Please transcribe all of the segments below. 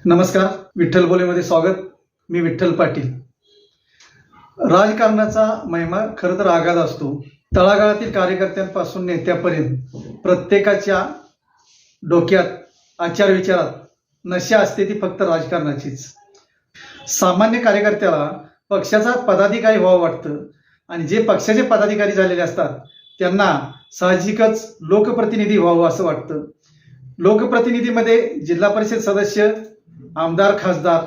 नमस्कार, विठ्ठल बोलेमध्ये स्वागत. मी विठ्ठल पाटील. राजकारणाचा महिमा खरं तर आगाध असतो. तळागाळातील कार्यकर्त्यांपासून नेत्यापर्यंत प्रत्येकाच्या डोक्यात आचार विचारात नशा असते ती फक्त राजकारणाचीच. सामान्य कार्यकर्त्याला पक्षाचा पदाधिकारी व्हावं वाटतं आणि जे पक्षाचे पदाधिकारी झालेले असतात त्यांना साहजिकच लोकप्रतिनिधी व्हावं असं वाटतं. लोकप्रतिनिधीमध्ये जिल्हा परिषद सदस्य, आमदार, खासदार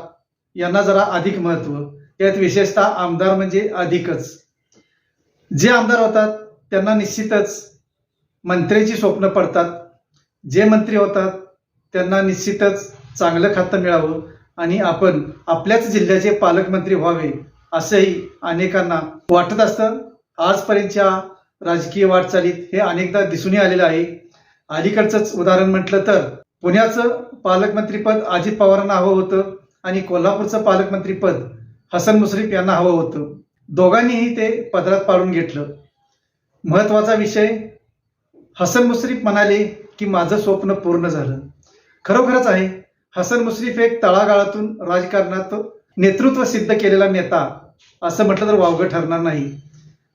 यांना जरा अधिक महत्व. त्यात विशेषतः आमदार म्हणजे अधिकच. जे आमदार होतात त्यांना निश्चितच मंत्र्याची स्वप्न पडतात. जे मंत्री होतात त्यांना निश्चितच चांगलं खातं मिळावं आणि आपण आपल्याच जिल्ह्याचे पालकमंत्री व्हावे असंही अनेकांना वाटत असतं. आजपर्यंतच्या राजकीय वाटचालीत हे अनेकदा दिसून आलेलं आहे. अलीकडचंच उदाहरण म्हटलं तर पुण्याचं पालकमंत्रीपद अजित पवारांना हवं होतं आणि कोल्हापूरचं पालकमंत्रीपद हसन मुश्रीफ यांना हवं होतं. दोघांनीही ते पदरात पाडून घेतलं. महत्वाचा विषय, हसन मुश्रीफ म्हणाले की माझं स्वप्न पूर्ण झालं. खरोखरच आहे, हसन मुश्रीफ एक तळागाळातून राजकारणात नेतृत्व सिद्ध केलेला नेता असं म्हटलं तर वावगं ठरणार नाही.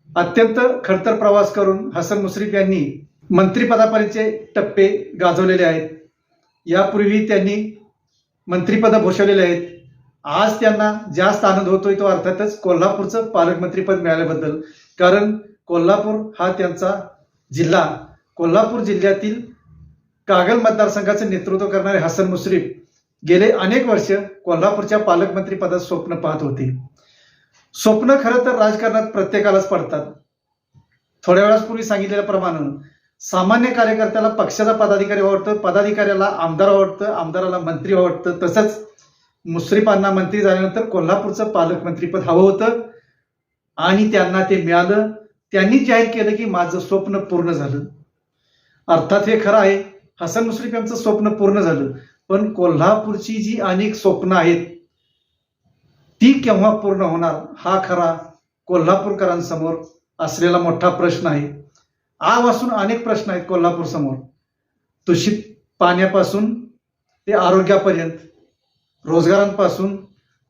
अत्यंत खडतर प्रवास करून हसन मुश्रीफ यांनी मंत्रिपदापर्यंतचे टप्पे गाजवलेले आहेत. यापूर्वी त्यांनी मंत्रिपद भूषवलेले आहेत. आज त्यांना जास्त आनंद होतोय तो अर्थातच कोल्हापूरचं पालकमंत्रीपद मिळाल्याबद्दल. कारण कोल्हापूर हा त्यांचा जिल्हा. कोल्हापूर जिल्ह्यातील कागल मतदारसंघाचं नेतृत्व करणारे हसन मुश्रीफ गेले अनेक वर्ष कोल्हापूरच्या पालकमंत्री पदात स्वप्न पाहत होते. स्वप्न खरं तर राजकारणात प्रत्येकालाच पडतात. थोड्या वेळापूर्वी सांगितलेल्याप्रमाणे सामान्य कार्यकर्त्याला पक्षाचा पदाधिकारी आवडतं, पदाधिकाऱ्याला आमदार आवडतं, आमदाराला मंत्री आवडतं. तसंच मुश्रीफांना मंत्री झाल्यानंतर कोल्हापूरचं पालकमंत्रीपद हवं होतं आणि त्यांना ते मिळालं. त्यांनी जाहीर केलं की माझं स्वप्न पूर्ण झालं. अर्थात हे खरं आहे, हसन मुश्रीफ यांचं स्वप्न पूर्ण झालं. पण कोल्हापूरची जी अनेक स्वप्न आहेत ती केव्हा पूर्ण होणार हा खरा कोल्हापूरकरांसमोर असलेला मोठा प्रश्न आहे. आजपासून अनेक प्रश्न आहेत कोल्हापूर समोर. दूषित पाण्यापासून ते आरोग्यापर्यंत, रोजगारांपासून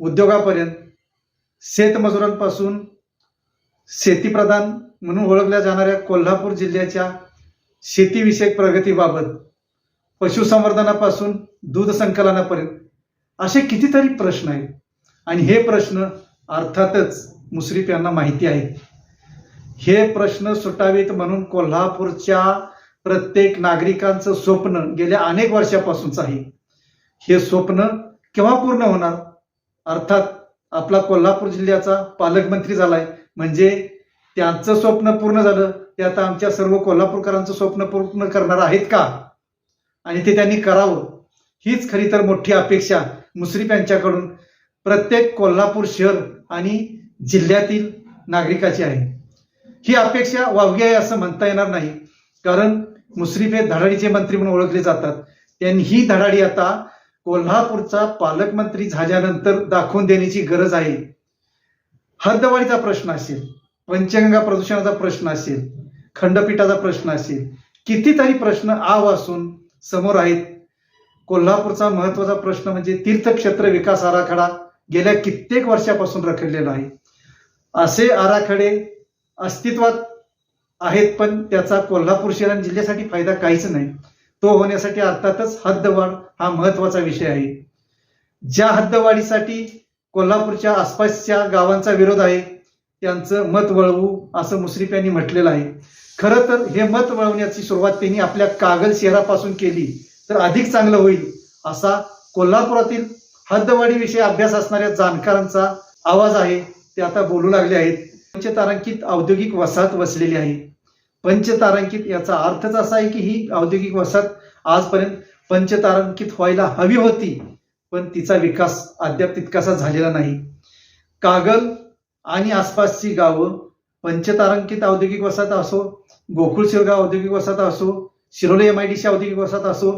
उद्योगापर्यंत, शेतमजुरांपासून शेतीप्रधान म्हणून ओळखल्या जाणाऱ्या कोल्हापूर जिल्ह्याच्या शेतीविषयक प्रगतीबाबत, पशुसंवर्धनापासून दूध संकलनापर्यंत असे कितीतरी प्रश्न आहेत. आणि हे प्रश्न अर्थातच मुश्रीफ यांना माहिती आहेत. हे प्रश्न सुटावेत म्हणून कोल्हापूरच्या प्रत्येक नागरिकांचं स्वप्न गेल्या अनेक वर्षापासूनच आहे. हे स्वप्न केव्हा पूर्ण होणार? अर्थात आपला कोल्हापूर जिल्ह्याचा पालकमंत्री झालाय म्हणजे त्यांचं स्वप्न पूर्ण झालं. ते आता आमच्या सर्व कोल्हापूरकरांचं स्वप्न पूर्ण करणार आहेत का? आणि ते त्यांनी करावं हीच खरी तर मोठी अपेक्षा मुश्रीफ यांच्याकडून प्रत्येक कोल्हापूर शहर आणि जिल्ह्यातील नागरिकाची आहे. ही अपेक्षा वावगी आहे असं म्हणता येणार नाही. कारण मुश्रीफ हे धडाडीचे मंत्री म्हणून ओळखले जातात. त्यांनी ही धडाडी आता कोल्हापूरचा पालकमंत्री झाल्यानंतर दाखवून देण्याची गरज आहे. हद्दवाढीचा प्रश्न असेल, पंचगंगा प्रदूषणाचा प्रश्न असेल, खंडपीठाचा प्रश्न असेल, कितीतरी प्रश्न आजपासून समोर आहेत. कोल्हापूरचा महत्वाचा प्रश्न म्हणजे तीर्थक्षेत्र विकास आराखडा गेल्या कित्येक वर्षापासून रखडलेला आहे. असे आराखडे अस्तित्वात आहेत पण त्याचा कोल्हापूर शहर आणि जिल्ह्यासाठी फायदा काहीच नाही. तो होण्यासाठी अर्थातच हद्दवाढ हा महत्वाचा विषय आहे. ज्या हद्दवाढीसाठी कोल्हापूरच्या आसपासच्या गावांचा विरोध आहे त्यांचं मत वळवू असं मुश्रीफ यांनी म्हटलेलं आहे. खरं तर हे मत वळवण्याची सुरुवात त्यांनी आपल्या कागल शहरापासून केली तर अधिक चांगलं होईल असा कोल्हापुरातील हद्दवाढीविषयी अभ्यास असणाऱ्या जाणकारांचा आवाज आहे. ते आता बोलू लागले आहेत. पंचतारांकित औद्योगिक वसाहत वसलेली आहे. पंचतारांकित याचा अर्थच असा आहे की ही औद्योगिक वसाहत आजपर्यंत पंचतारांकित व्हायला हवी होती पण तिचा विकास अद्याप तितकासा झालेला नाही. कागल आणि आसपासची गावं पंचतारांकित औद्योगिक वसाहत असो, गोकुळ शिरगाव औद्योगिक वसाहत असो, शिरोली MIDC औद्योगिक वसाहत असो,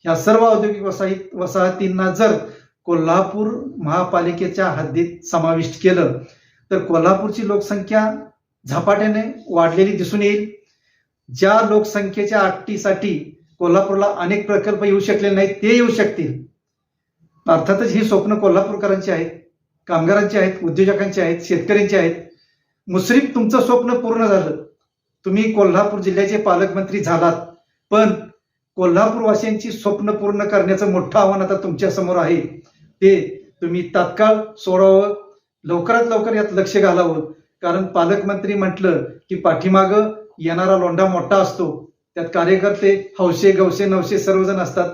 ह्या सर्व औद्योगिक वसाहतींना जर कोल्हापूर महापालिकेच्या हद्दीत समाविष्ट केलं तर कोल्हापूरची लोकसंख्या झपाट्याने वाढलेली दिसून येईल. ज्या लोकसंख्येच्या अटीसाठी कोल्हापूरला अनेक प्रकल्प येऊ शकले नाहीत ते येऊ शकतील. अर्थातच ही स्वप्न कोल्हापूरकरांची आहेत, कामगारांची आहेत, उद्योजकांची आहेत, शेतकऱ्यांची आहेत. मुश्रीफ, तुमचं स्वप्न पूर्ण झालं. तुम्ही कोल्हापूर जिल्ह्याचे पालकमंत्री झालात, पण कोल्हापूरवासियांची स्वप्न पूर्ण करण्याचं मोठं आव्हान आता तुमच्या समोर आहे. ते तुम्ही तात्काळ सोडावं, लवकरात लवकर यात लक्ष घालावं. कारण पालकमंत्री म्हटलं की पाठीमागं येणारा लोंढा मोठा असतो. त्यात कार्यकर्ते हौशे गवशे नवशे सर्वजण असतात.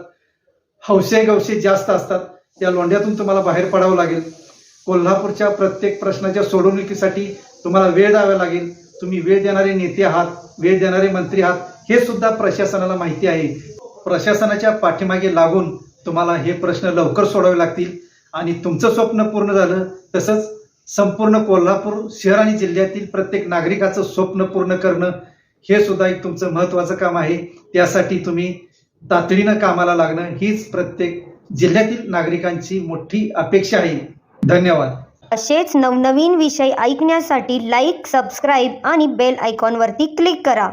हौशे गवशे जास्त असतात. त्या लोंढ्यातून तुम्हाला बाहेर पडावं लागेल. कोल्हापूरच्या प्रत्येक प्रश्नाच्या सोडवणुकीसाठी तुम्हाला वेळ द्यावा लागेल. तुम्ही वेळ देणारे नेते आहात, वेळ देणारे मंत्री आहात, हे सुद्धा प्रशासनाला माहिती आहे. प्रशासनाच्या पाठीमागे लागून तुम्हाला हे प्रश्न लवकर सोडावे लागतील. आणि तुमचं स्वप्न पूर्ण झालं तसंच संपूर्ण कोल्हापूर शहर आणि जिल्ह्यातील प्रत्येक नागरिकाचं स्वप्न पूर्ण करणं हे सुद्धा एक तुमचं महत्वाचं काम आहे. त्यासाठी तुम्ही तातडीनं कामाला लागणं हीच प्रत्येक जिल्ह्यातील नागरिकांची मोठी अपेक्षा आहे. धन्यवाद. असेच नवनवीन विषय ऐकण्यासाठी लाईक, सबस्क्राईब आणि बेल आयकॉनवरती क्लिक करा.